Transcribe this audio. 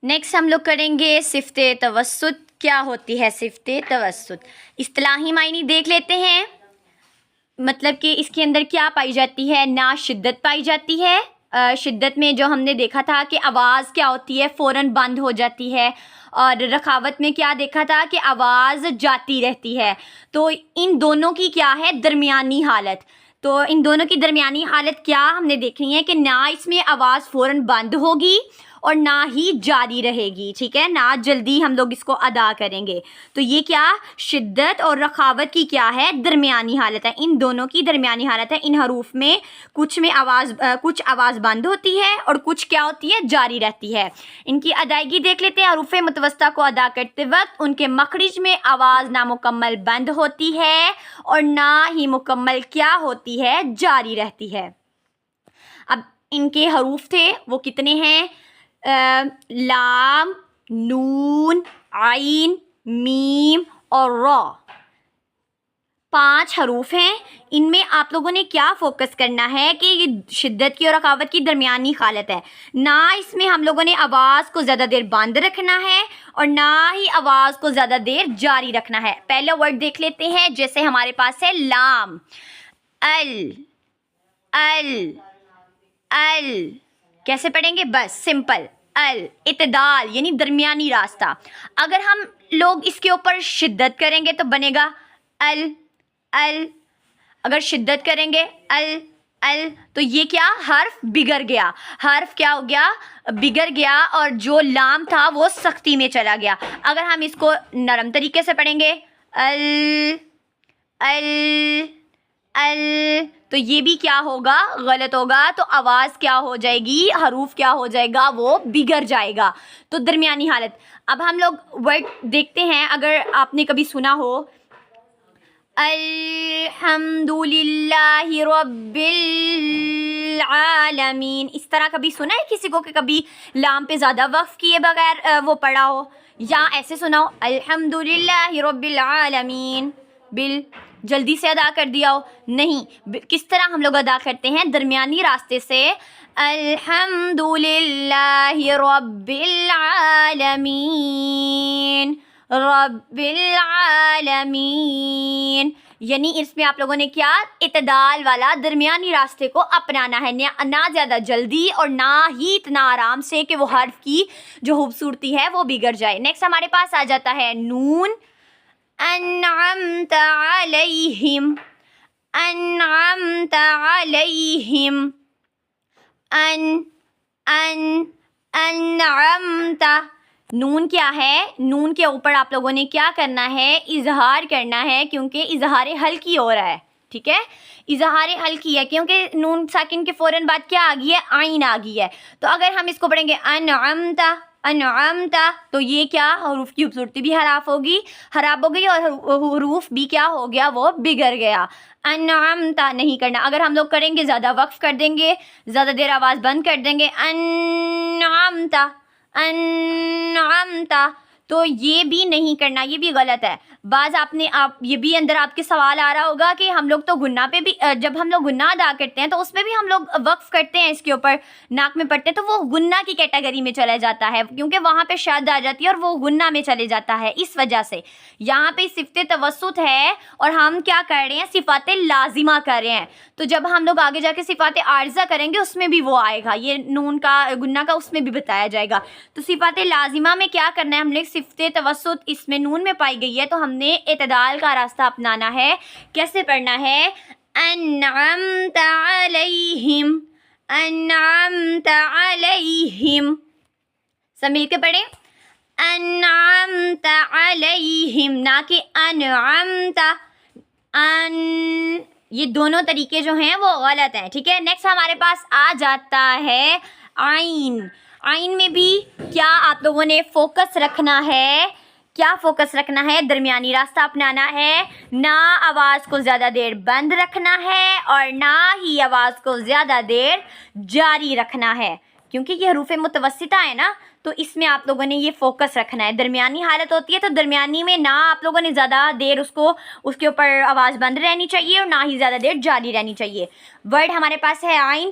Next ہم لوگ کریں گے صفت توسط. کیا ہوتی ہے صفت توسط؟ اصطلاحی معنی دیکھ لیتے ہیں. مطلب کہ اس کے اندر کیا پائی جاتی ہے؟ نا شدت پائی جاتی ہے. شدت میں جو ہم نے دیکھا تھا کہ آواز کیا ہوتی ہے، فوراً بند ہو جاتی ہے. اور رخاوت میں کیا دیکھا تھا کہ آواز جاتی رہتی ہے. تو ان دونوں کی کیا ہے؟ درمیانی حالت. تو ان دونوں کی درمیانی حالت کیا ہم نے دیکھنی ہے کہ نہ اس میں آواز فوراً بند ہوگی اور نہ ہی جاری رہے گی. ٹھیک ہے، نہ جلدی ہم لوگ اس کو ادا کریں گے. تو یہ کیا شدت اور رخاوت کی کیا ہے؟ درمیانی حالت ہے. ان دونوں کی درمیانی حالت ہے. ان حروف میں کچھ آواز بند ہوتی ہے اور کچھ کیا ہوتی ہے؟ جاری رہتی ہے. ان کی ادائیگی دیکھ لیتے ہیں. حروف متوسطہ کو ادا کرتے وقت ان کے مخرج میں آواز نامکمل بند ہوتی ہے اور نہ ہی مکمل کیا ہوتی ہے؟ جاری رہتی ہے. اب ان کے حروف تھے وہ کتنے ہیں؟ لام، نون، عین، میم اور را. 5 حروف ہیں. ان میں آپ لوگوں نے کیا فوکس کرنا ہے کہ یہ شدت کی اور رخاوت کی درمیانی حالت ہے. نہ اس میں ہم لوگوں نے آواز کو زیادہ دیر بند رکھنا ہے اور نہ ہی آواز کو زیادہ دیر جاری رکھنا ہے. پہلا ورڈ دیکھ لیتے ہیں. جیسے ہمارے پاس ہے لام، ال. کیسے پڑھیں گے؟ بس سمپل اعتدال یعنی درمیانی راستہ. اگر ہم لوگ اس کے اوپر شدت کریں گے تو بنے گا ال. اگر شدت کریں گے ال تو یہ کیا حرف بگڑ گیا. حرف کیا ہو گیا؟ بگڑ گیا اور جو لام تھا وہ سختی میں چلا گیا. اگر ہم اس کو نرم طریقے سے پڑھیں گے ال تو یہ بھی کیا ہوگا؟ غلط ہوگا. تو آواز کیا ہو جائے گی؟ حروف کیا ہو جائے گا؟ وہ بگڑ جائے گا. تو درمیانی حالت. اب ہم لوگ ورڈ دیکھتے ہیں. اگر آپ نے کبھی سنا ہو الحمد للہ رب العالمین، اس طرح کبھی سنا ہے کسی کو کہ کبھی لام پہ زیادہ وقف کیے بغیر وہ پڑھا ہو؟ یا ایسے سنا ہو الحمد للہ رب العالمین جلدی سے ادا کر دیا ہو؟ نہیں. کس طرح ہم لوگ ادا کرتے ہیں؟ درمیانی راستے سے. الحمد للہ رب العالمین یعنی اس میں آپ لوگوں نے کیا اعتدال والا درمیانی راستے کو اپنانا ہے. نہ زیادہ جلدی اور نہ ہی اتنا آرام سے کہ وہ حرف کی جو خوبصورتی ہے وہ بگڑ جائے. نیکسٹ ہمارے پاس آ جاتا ہے نون. انعمت علیہم انعمت. نون کیا ہے؟ نون کے اوپر آپ لوگوں نے کیا کرنا ہے؟ اظہار کرنا ہے کیونکہ اظہار حلقی ہو رہا ہے. ٹھیک ہے، اظہار حلقی ہے کیونکہ نون ساکن کے فوراً بعد کیا آ گئی ہے؟ عین آ گئی ہے. تو اگر ہم اس کو پڑھیں گے انعمت تو یہ کیا حروف کی خوبصورتی بھی خراب ہو گئی اور حروف بھی کیا ہو گیا؟ وہ بگڑ گیا. انعمت نہیں کرنا. اگر ہم لوگ کریں گے زیادہ وقف کر دیں گے، زیادہ دیر آواز بند کر دیں گے انعمت تو یہ بھی نہیں کرنا، یہ بھی غلط ہے. بعض یہ بھی اندر آپ کے سوال آ رہا ہوگا کہ ہم لوگ تو گنہ پہ بھی جب ہم لوگ گنہ ادا کرتے ہیں تو اس پہ بھی ہم لوگ وقف کرتے ہیں، اس کے اوپر ناک میں پڑھتے ہیں تو وہ گنہ کی کیٹیگری میں چلا جاتا ہے کیونکہ وہاں پہ شد آ جاتی ہے اور وہ گنہ میں چلے جاتا ہے. اس وجہ سے یہاں پہ صفت توسط ہے اور ہم کیا کر رہے ہیں؟ صفات لازمہ کر رہے ہیں. تو جب ہم لوگ آگے جا کے صفات عارضہ کریں گے اس میں بھی وہ آئے گا، یہ نون کا گنہ کا اس میں بھی بتایا جائے گا. تو صفات لازمہ میں کیا کرنا ہے؟ ہم نے صفت توسط اس میں نون میں پائی گئی ہے تو ہم نے اعتدال کا راستہ اپنانا ہے. کیسے پڑھنا ہے؟ انعمت علیہم. سب مل کے پڑھیں انعمت علیہم، نہ کہ انعمت. یہ دونوں طریقے جو ہیں وہ غلط ہیں. ٹھیک ہے، نیکسٹ ہمارے پاس آ جاتا ہے عین. عین میں بھی کیا آپ لوگوں نے فوکس رکھنا ہے؟ درمیانی راستہ اپنانا ہے. نہ آواز کو زیادہ دیر بند رکھنا ہے اور نہ ہی آواز کو زیادہ دیر جاری رکھنا ہے کیونکہ یہ حروف متوسطہ ہے نا، تو اس میں آپ لوگوں نے یہ فوکس رکھنا ہے. درمیانی حالت ہوتی ہے تو درمیانی میں نہ آپ لوگوں نے زیادہ دیر اس کے اوپر آواز بند رہنی چاہیے اور نہ ہی زیادہ دیر جاری رہنی چاہیے. ورڈ ہمارے پاس ہے عین.